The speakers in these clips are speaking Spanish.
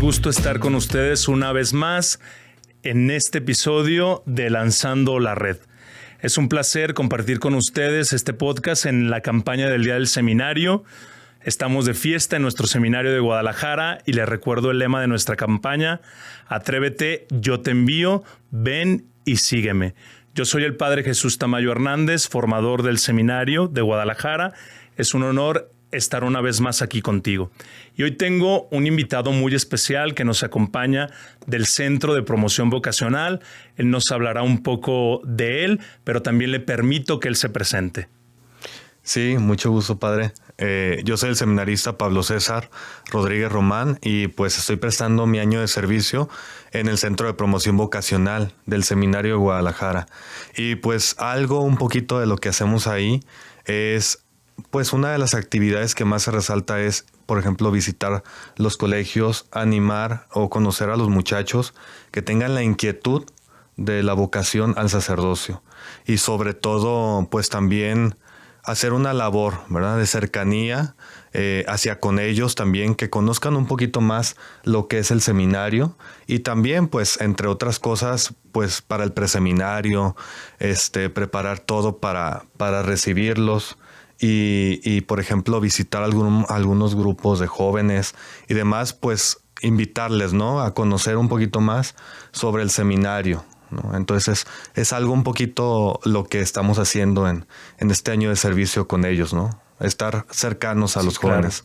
gusto estar con ustedes una vez más en este episodio de Lanzando la Red. Es un placer compartir con ustedes este podcast en la campaña del Día del Seminario. Estamos de fiesta en nuestro seminario de Guadalajara y les recuerdo el lema de nuestra campaña: Atrévete, yo te envío, ven y sígueme. Yo soy el Padre Jesús Tamayo Hernández, formador del seminario de Guadalajara. Es un honor estar una vez más aquí contigo. Y hoy tengo un invitado muy especial que nos acompaña del Centro de Promoción Vocacional. Él nos hablará un poco de él, pero también le permito que él se presente. Sí, mucho gusto, padre. Yo soy el seminarista Pablo César Rodríguez Román y pues estoy prestando mi año de servicio en el Centro de Promoción Vocacional del Seminario de Guadalajara. Y pues un poquito de lo que hacemos ahí es, pues una de las actividades que más se resalta es, por ejemplo, visitar los colegios, animar o conocer a los muchachos que tengan la inquietud de la vocación al sacerdocio. Y sobre todo, pues también hacer una labor, ¿verdad?, de cercanía hacia con ellos también, que conozcan un poquito más lo que es el seminario y también, pues, entre otras cosas, pues, para el preseminario, preparar todo para recibirlos y, por ejemplo, visitar algunos grupos de jóvenes y demás, pues, invitarles, ¿no?, a conocer un poquito más sobre el seminario, ¿no? Entonces es algo un poquito lo que estamos haciendo en este año de servicio con ellos, ¿no? Estar cercanos a los jóvenes.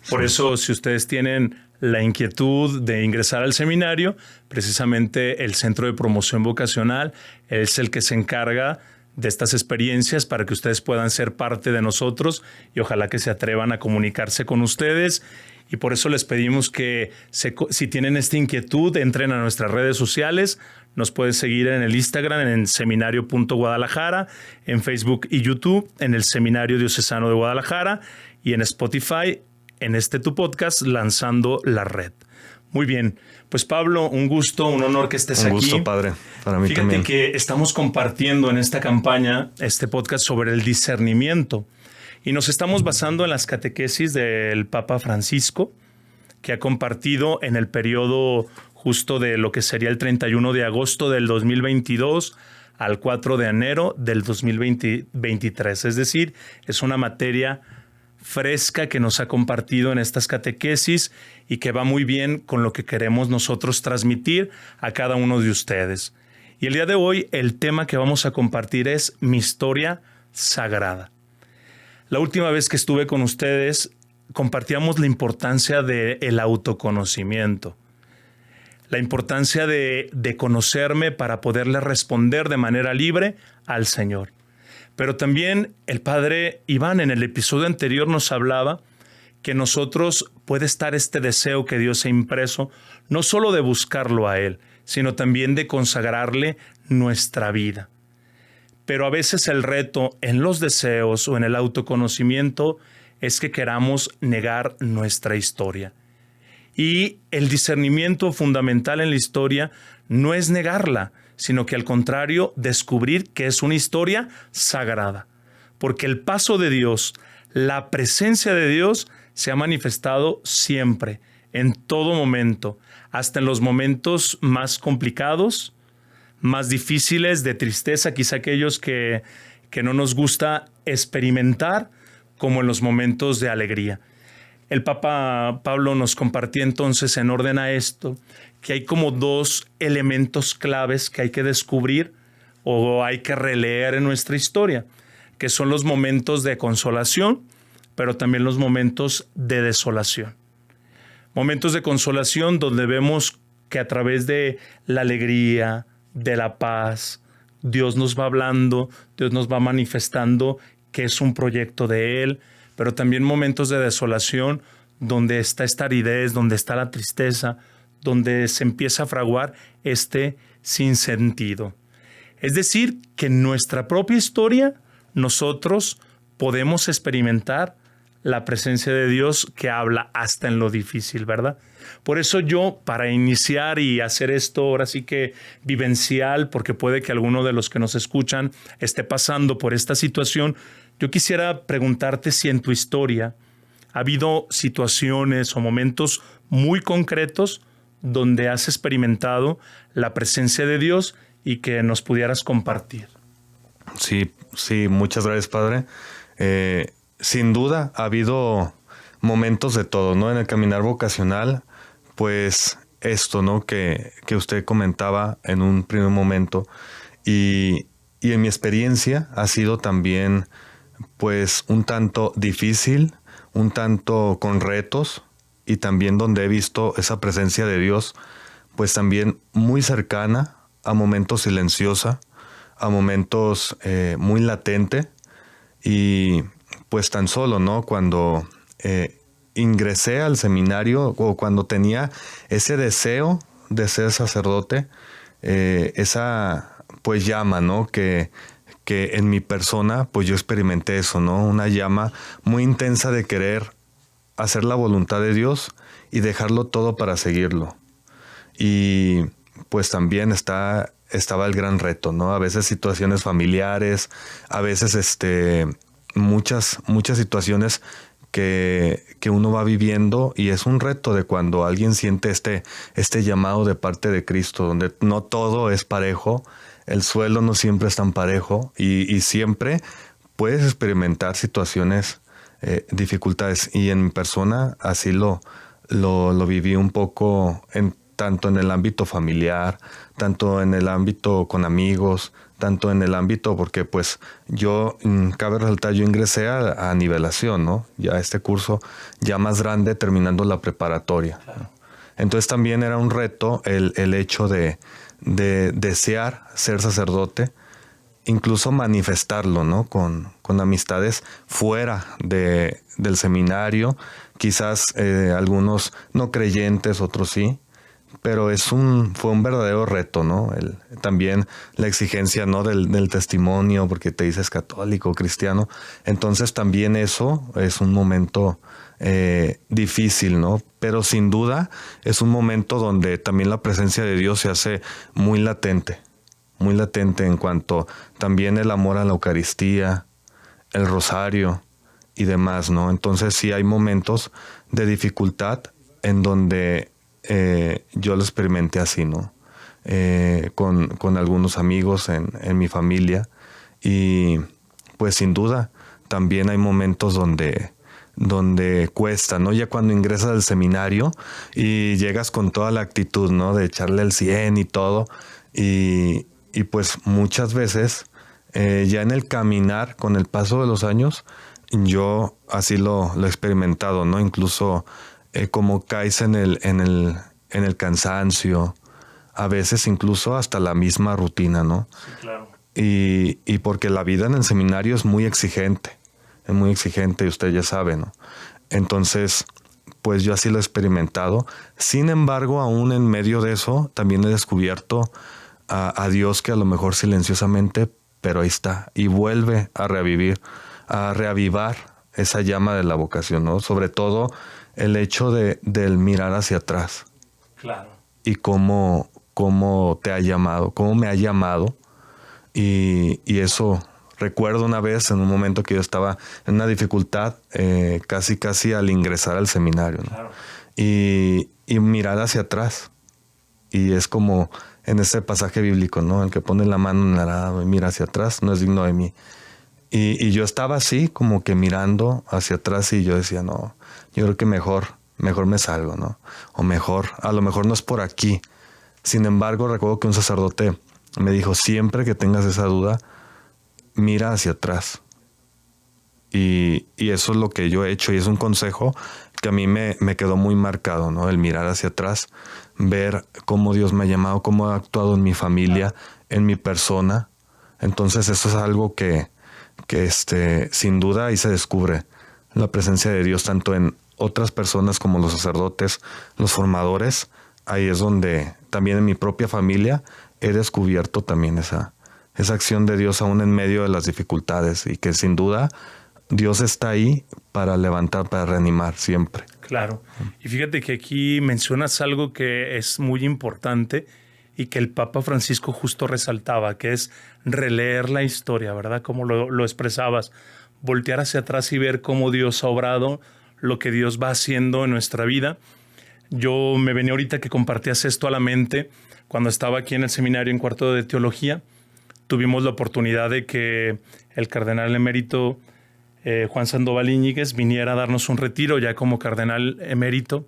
Por eso, si ustedes tienen la inquietud de ingresar al seminario, precisamente el Centro de Promoción Vocacional es el que se encarga de estas experiencias para que ustedes puedan ser parte de nosotros y ojalá que se atrevan a comunicarse con ustedes. Y por eso les pedimos que si tienen esta inquietud, entren a nuestras redes sociales. Nos pueden seguir en el Instagram, en seminario.guadalajara, en Facebook y YouTube, en el Seminario Diocesano de Guadalajara y en Spotify, en tu podcast, Lanzando la Red. Muy bien. Pues Pablo, un gusto, un honor que estés aquí. Un gusto, padre. Para mí también. Fíjate que estamos compartiendo en esta campaña, este podcast sobre el discernimiento. Y nos estamos basando en las catequesis del Papa Francisco, que ha compartido en el periodo justo de lo que sería el 31 de agosto del 2022 al 4 de enero del 2023. Es decir, es una materia fresca que nos ha compartido en estas catequesis y que va muy bien con lo que queremos nosotros transmitir a cada uno de ustedes. Y el día de hoy el tema que vamos a compartir es mi historia sagrada. La última vez que estuve con ustedes compartíamos la importancia del autoconocimiento, la importancia de conocerme para poderle responder de manera libre al Señor. Pero también el padre Iván en el episodio anterior nos hablaba que nosotros puede estar este deseo que Dios ha impreso, no solo de buscarlo a Él, sino también de consagrarle nuestra vida. Pero a veces el reto en los deseos o en el autoconocimiento es que queramos negar nuestra historia. Y el discernimiento fundamental en la historia no es negarla, sino que al contrario, descubrir que es una historia sagrada. Porque el paso de Dios, la presencia de Dios se ha manifestado siempre, en todo momento, hasta en los momentos más complicados, más difíciles, de tristeza, quizá aquellos que no nos gusta experimentar, como en los momentos de alegría. El Papa Pablo nos compartía entonces, en orden a esto, que hay como dos elementos claves que hay que descubrir o hay que releer en nuestra historia, que son los momentos de consolación, pero también los momentos de desolación. Momentos de consolación donde vemos que a través de la alegría, de la paz, Dios nos va hablando, Dios nos va manifestando que es un proyecto de Él, pero también momentos de desolación donde está esta aridez, donde está la tristeza, donde se empieza a fraguar este sinsentido. Es decir, que en nuestra propia historia nosotros podemos experimentar la presencia de Dios que habla hasta en lo difícil, ¿verdad? Por eso yo, para iniciar y hacer esto ahora sí que vivencial, porque puede que alguno de los que nos escuchan esté pasando por esta situación, yo quisiera preguntarte si en tu historia ha habido situaciones o momentos muy concretos donde has experimentado la presencia de Dios y que nos pudieras compartir. Sí, muchas gracias, Padre. Sin duda ha habido momentos de todo, ¿no? En el caminar vocacional, pues esto, ¿no? Que usted comentaba en un primer momento. Y en mi experiencia ha sido también, pues, un tanto difícil, un tanto con retos, y también donde he visto esa presencia de Dios, pues también muy cercana, a momentos silenciosa, a momentos muy latente. Y pues tan solo, ¿no? Cuando ingresé al seminario, o cuando tenía ese deseo de ser sacerdote, esa pues llama, ¿no? Que en mi persona pues yo experimenté eso, ¿no? Una llama muy intensa de querer hacer la voluntad de Dios y dejarlo todo para seguirlo. Y pues también estaba el gran reto, ¿no? A veces situaciones familiares, a veces muchas situaciones que uno va viviendo, y es un reto de cuando alguien siente este llamado de parte de Cristo, donde no todo es parejo, el suelo no siempre es tan parejo, y siempre puedes experimentar situaciones, dificultades, y en mi persona así lo viví un poco, tanto en el ámbito familiar, tanto en el ámbito con amigos, tanto en el ámbito, porque pues yo, cabe resaltar, yo ingresé a nivelación, ¿no? Ya este curso ya más grande, terminando la preparatoria. Claro. Entonces también era un reto el hecho de desear ser sacerdote, incluso manifestarlo, ¿no? Con amistades fuera del seminario, quizás algunos no creyentes, otros sí. Pero fue un verdadero reto, ¿no? También la exigencia, ¿no? del testimonio, porque te dices católico, cristiano. Entonces también eso es un momento difícil, ¿no? Pero sin duda es un momento donde también la presencia de Dios se hace muy latente en cuanto también el amor a la Eucaristía, el rosario y demás, ¿no? Entonces sí hay momentos de dificultad en donde yo lo experimenté así, ¿no? Con algunos amigos en mi familia, y pues sin duda también hay momentos donde cuesta, ¿no? Ya cuando ingresas al seminario y llegas con toda la actitud, ¿no? De echarle el 100 y todo, y pues muchas veces ya en el caminar, con el paso de los años, yo así lo he experimentado, ¿no? Incluso como caes en el cansancio, a veces incluso hasta la misma rutina, ¿no? Sí, claro. Y porque la vida en el seminario es muy exigente y usted ya sabe, ¿no? Entonces, pues yo así lo he experimentado. Sin embargo, aún en medio de eso, también he descubierto a Dios, que a lo mejor silenciosamente, pero ahí está, y vuelve a reavivar esa llama de la vocación, ¿no? Sobre todo el hecho del mirar hacia atrás. Claro. Y cómo te ha llamado, cómo me ha llamado. Y eso, recuerdo una vez en un momento que yo estaba en una dificultad, casi al ingresar al seminario, ¿no? Claro. Y mirar hacia atrás. Y es como en ese pasaje bíblico, ¿no? El que pone la mano en el arado y mira hacia atrás no es digno de mí. Y yo estaba así, como que mirando hacia atrás, y yo decía, no, yo creo que mejor me salgo, ¿no? O a lo mejor no es por aquí. Sin embargo, recuerdo que un sacerdote me dijo, siempre que tengas esa duda, mira hacia atrás. Y eso es lo que yo he hecho, y es un consejo que a mí me quedó muy marcado, ¿no? El mirar hacia atrás, ver cómo Dios me ha llamado, cómo ha actuado en mi familia, en mi persona. Entonces eso es algo que sin duda ahí se descubre la presencia de Dios, tanto en otras personas como los sacerdotes, los formadores. Ahí es donde también en mi propia familia he descubierto también esa acción de Dios aún en medio de las dificultades, y que sin duda Dios está ahí para levantar, para reanimar siempre. Claro. Y fíjate que aquí mencionas algo que es muy importante y que el Papa Francisco justo resaltaba, que es releer la historia, ¿verdad? Como lo expresabas, voltear hacia atrás y ver cómo Dios ha obrado, lo que Dios va haciendo en nuestra vida. Yo me venía ahorita que compartías esto a la mente. Cuando estaba aquí en el seminario en cuarto de teología, tuvimos la oportunidad de que el cardenal emérito Juan Sandoval Íñiguez viniera a darnos un retiro ya como cardenal emérito.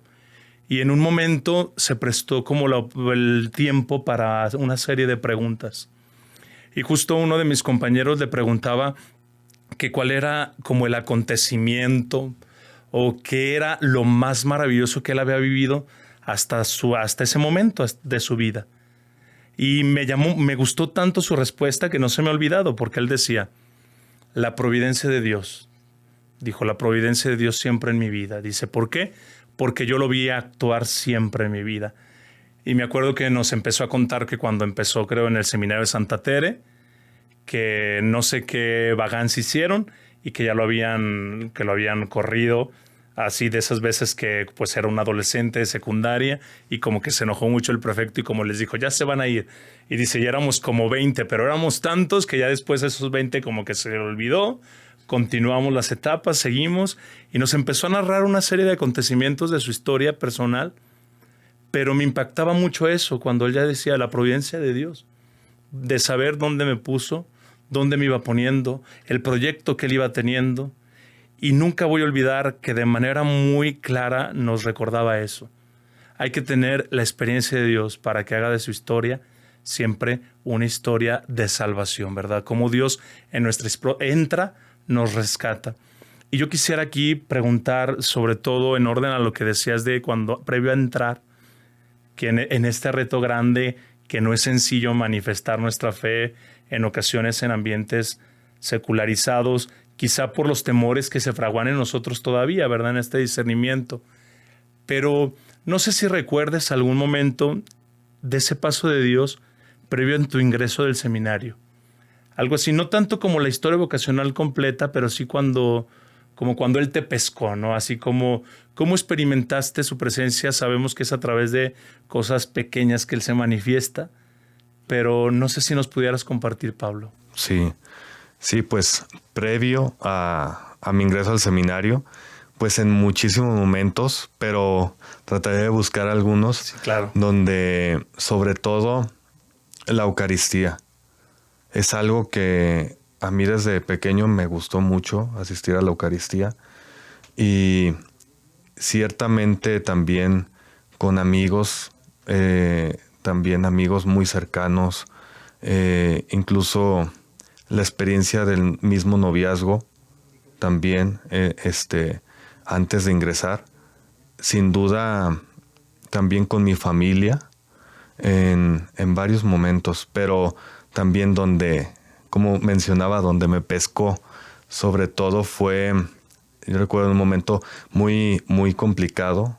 Y en un momento se prestó como el tiempo para una serie de preguntas. Y justo uno de mis compañeros le preguntaba que cuál era como el acontecimiento o qué era lo más maravilloso que él había vivido hasta ese momento de su vida. Y me gustó tanto su respuesta que no se me ha olvidado, porque él decía, la providencia de Dios. Dijo, la providencia de Dios siempre en mi vida. Dice, ¿por qué? Porque yo lo vi actuar siempre en mi vida. Y me acuerdo que nos empezó a contar que cuando empezó, creo, en el seminario de Santa Tere, que no sé qué vagancia hicieron y que ya lo habían corrido, así de esas veces que pues era un adolescente de secundaria y como que se enojó mucho el prefecto y como les dijo, ya se van a ir. Y dice, ya éramos como 20, pero éramos tantos que ya después esos 20 como que se le olvidó. Continuamos las etapas, seguimos y nos empezó a narrar una serie de acontecimientos de su historia personal, pero me impactaba mucho eso cuando él ya decía la providencia de Dios, de saber dónde me puso, dónde me iba poniendo, el proyecto que él iba teniendo. Y nunca voy a olvidar que de manera muy clara nos recordaba eso. Hay que tener la experiencia de Dios para que haga de su historia siempre una historia de salvación, ¿verdad? Como Dios en nuestra entra, nos rescata. Y yo quisiera aquí preguntar, sobre todo en orden a lo que decías de cuando previo a entrar, que en este reto grande, que no es sencillo manifestar nuestra fe en ocasiones en ambientes secularizados, quizá por los temores que se fraguan en nosotros todavía, ¿verdad? En este discernimiento. Pero no sé si recuerdes algún momento de ese paso de Dios previo en tu ingreso del seminario. Algo así, no tanto como la historia vocacional completa, pero sí como cuando Él te pescó, ¿no? Así como cómo experimentaste su presencia. Sabemos que es a través de cosas pequeñas que Él se manifiesta, pero no sé si nos pudieras compartir, Pablo. Sí, pues previo a mi ingreso al seminario, pues en muchísimos momentos, pero trataré de buscar algunos, sí, claro, donde sobre todo la Eucaristía es algo que a mí desde pequeño me gustó mucho asistir a la Eucaristía y ciertamente también con amigos, también amigos muy cercanos, incluso la experiencia del mismo noviazgo también, antes de ingresar, sin duda también con mi familia en varios momentos, pero también donde, como mencionaba, donde me pescó, sobre todo fue, yo recuerdo un momento muy, muy complicado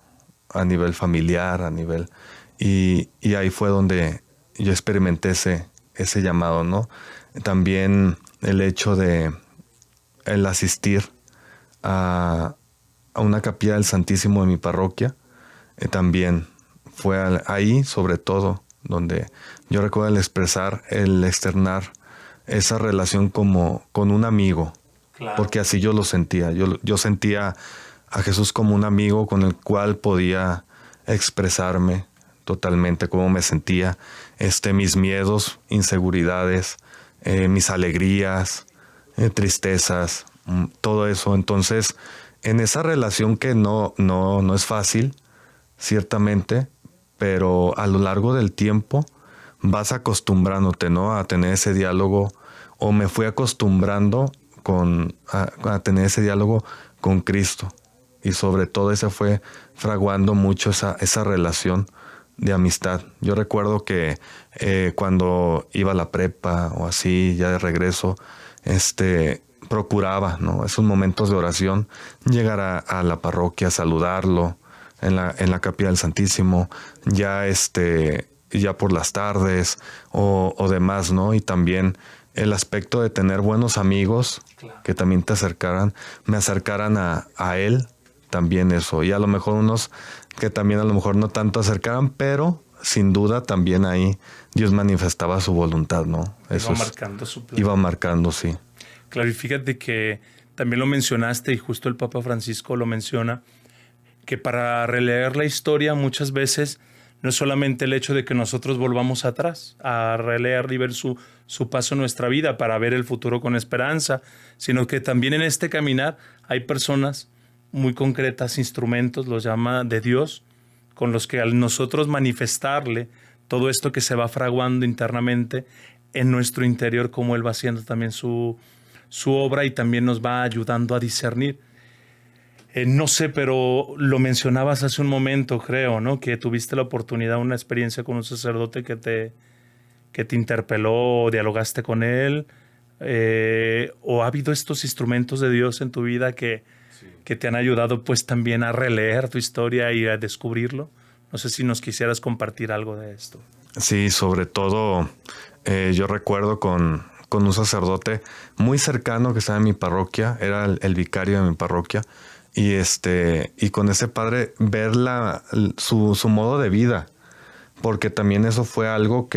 a nivel familiar, y ahí fue donde yo experimenté ese llamado, ¿no? También el hecho de el asistir a una capilla del Santísimo de mi parroquia, también fue ahí, sobre todo, donde yo recuerdo el externar esa relación como con un amigo, claro, porque así yo lo sentía. Yo sentía a Jesús como un amigo con el cual podía expresarme totalmente cómo me sentía, mis miedos, inseguridades, mis alegrías, tristezas, todo eso. Entonces, en esa relación que no es fácil, ciertamente, pero a lo largo del tiempo vas acostumbrándote, ¿no?, a tener ese diálogo, o me fui acostumbrando a tener ese diálogo con Cristo, y sobre todo ese fue fraguando mucho esa relación de amistad. Yo recuerdo que cuando iba a la prepa o así, ya de regreso, procuraba, ¿no?, esos momentos de oración, llegar a la parroquia, saludarlo en la capilla del Santísimo, ya por las tardes o demás, ¿no? Y también el aspecto de tener buenos amigos, claro, que también me acercaran a él, también eso. Y a lo mejor unos que también a lo mejor no tanto acercaran, pero sin duda también ahí Dios manifestaba su voluntad, ¿no? Iba marcando su plan. Iba marcando, sí. Claro, y fíjate que también lo mencionaste y justo el Papa Francisco lo menciona, que para releer la historia muchas veces no es solamente el hecho de que nosotros volvamos atrás a releer y ver su paso en nuestra vida para ver el futuro con esperanza, sino que también en este caminar hay personas muy concretas, instrumentos, los llama de Dios, con los que al nosotros manifestarle todo esto que se va fraguando internamente en nuestro interior, como Él va haciendo también su obra y también nos va ayudando a discernir. No sé, pero lo mencionabas hace un momento, creo, ¿no? Que tuviste la oportunidad, una experiencia con un sacerdote que te interpeló, dialogaste con él, o ha habido estos instrumentos de Dios en tu vida que te han ayudado pues también a releer tu historia y a descubrirlo. No sé si nos quisieras compartir algo de esto. Sí, sobre todo yo recuerdo con un sacerdote muy cercano que estaba en mi parroquia, era el vicario de mi parroquia, y con ese padre ver su modo de vida, porque también eso fue algo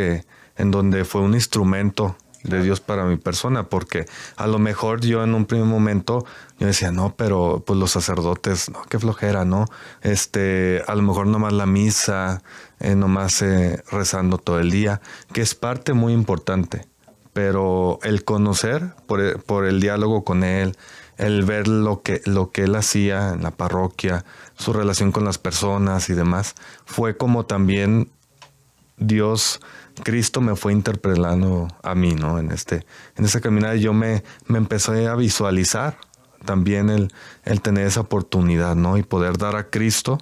en donde fue un instrumento de Dios para mi persona, porque a lo mejor yo en un primer momento yo decía, no, pero pues los sacerdotes, no, qué flojera, ¿no? A lo mejor nomás la misa, nomás rezando todo el día, que es parte muy importante, pero el conocer por el diálogo con él, el ver lo que él hacía en la parroquia, su relación con las personas y demás, fue como también Cristo me fue interpelando a mí, ¿no? En esa caminada yo me empecé a visualizar también el tener esa oportunidad, ¿no? Y poder dar a Cristo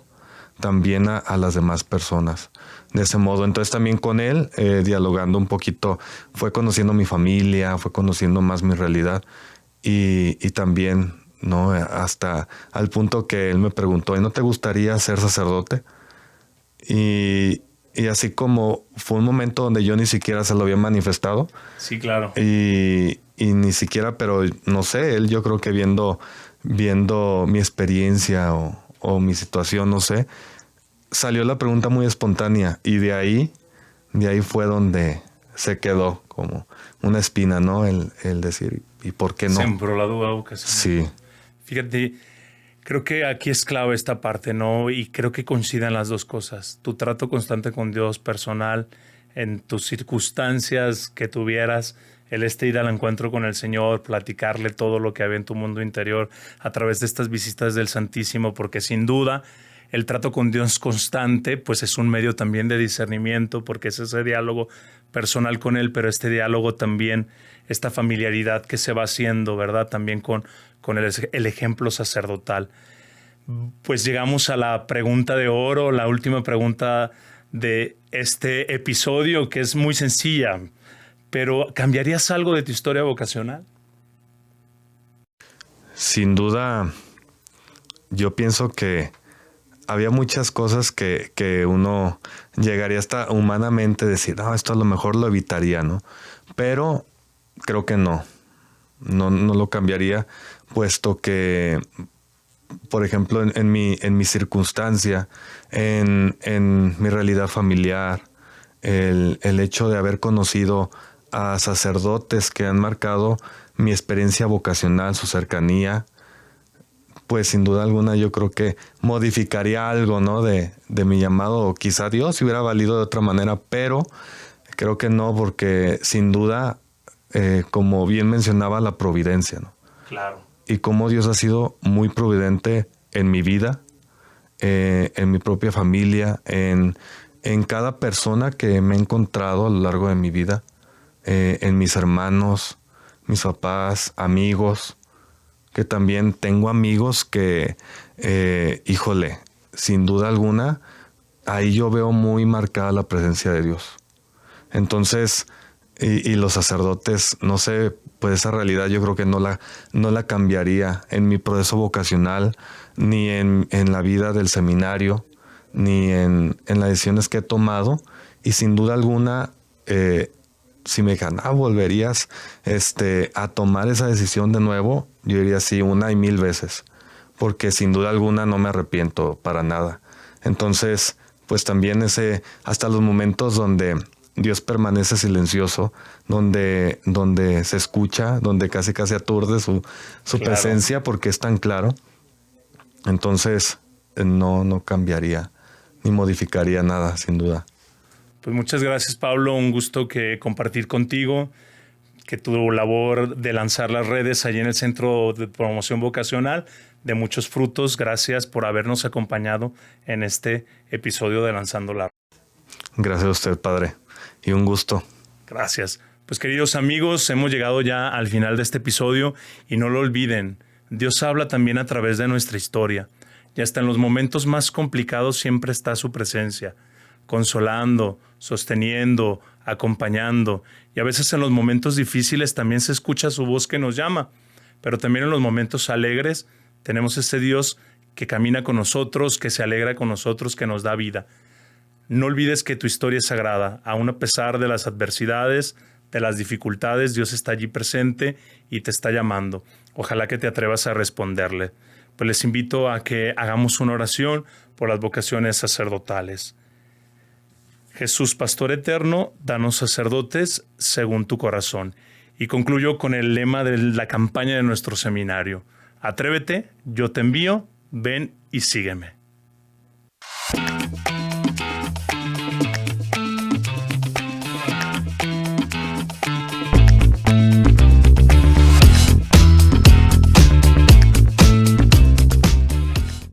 también a las demás personas. De ese modo, entonces también con él, dialogando un poquito, fue conociendo mi familia, fue conociendo más mi realidad y también, ¿no? Hasta al punto que él me preguntó, ¿no te gustaría ser sacerdote? Y así como fue un momento donde yo ni siquiera se lo había manifestado. Sí, claro. Y ni siquiera, pero no sé, él yo creo que viendo mi experiencia o mi situación, no sé, salió la pregunta muy espontánea y de ahí fue donde se quedó como una espina, ¿no? El decir, ¿y por qué no? Sembró la duda ocasional. Sí. Fíjate, creo que aquí es clave esta parte, ¿no? Y creo que coinciden las dos cosas. Tu trato constante con Dios personal, en tus circunstancias que tuvieras, el ir al encuentro con el Señor, platicarle todo lo que había en tu mundo interior a través de estas visitas del Santísimo, porque sin duda el trato con Dios constante pues es un medio también de discernimiento, porque es ese diálogo personal con Él, pero este diálogo también, esta familiaridad que se va haciendo, ¿verdad? También con el ejemplo sacerdotal. Pues llegamos a la pregunta de oro, la última pregunta de este episodio, que es muy sencilla, pero ¿cambiarías algo de tu historia vocacional? Sin duda, yo pienso que había muchas cosas que uno llegaría hasta humanamente a decir, no, esto a lo mejor lo evitaría, ¿no? Pero creo que no lo cambiaría, puesto que, por ejemplo, en mi circunstancia, en mi realidad familiar, el hecho de haber conocido a sacerdotes que han marcado mi experiencia vocacional, su cercanía, pues sin duda alguna yo creo que modificaría algo, ¿no? de mi llamado, o quizá Dios hubiera valido de otra manera, pero creo que no, porque sin duda, como bien mencionaba, la providencia, ¿no? Claro. Y cómo Dios ha sido muy providente en mi vida, en mi propia familia, en cada persona que me he encontrado a lo largo de mi vida, en mis hermanos, mis papás, amigos, que también tengo amigos que, híjole, sin duda alguna, ahí yo veo muy marcada la presencia de Dios. Entonces, y los sacerdotes, no sé, pues esa realidad yo creo que no la cambiaría en mi proceso vocacional, ni en la vida del seminario, ni en las decisiones que he tomado. Y sin duda alguna, si me dijeran, ¿volverías a tomar esa decisión de nuevo? Yo diría sí, 1 y 1000 veces, porque sin duda alguna no me arrepiento para nada. Entonces, pues también hasta los momentos donde Dios permanece silencioso, donde se escucha, donde casi aturde su claro, presencia, porque es tan claro. Entonces, no cambiaría ni modificaría nada, sin duda. Pues muchas gracias, Pablo. Un gusto que compartir contigo, que tu labor de lanzar las redes allí en el Centro de Promoción Vocacional de muchos frutos. Gracias por habernos acompañado en este episodio de Lanzando la Red. Gracias a usted, padre, y un gusto. Gracias. Pues queridos amigos, hemos llegado ya al final de este episodio y no lo olviden, Dios habla también a través de nuestra historia. Y hasta en los momentos más complicados siempre está su presencia, consolando, sosteniendo, acompañando. Y a veces en los momentos difíciles también se escucha su voz que nos llama. Pero también en los momentos alegres tenemos ese Dios que camina con nosotros, que se alegra con nosotros, que nos da vida. No olvides que tu historia es sagrada. Aún a pesar de las adversidades, de las dificultades, Dios está allí presente y te está llamando. Ojalá que te atrevas a responderle. Pues les invito a que hagamos una oración por las vocaciones sacerdotales. Jesús, Pastor eterno, danos sacerdotes según tu corazón. Y concluyo con el lema de la campaña de nuestro seminario. Atrévete, yo te envío, ven y sígueme.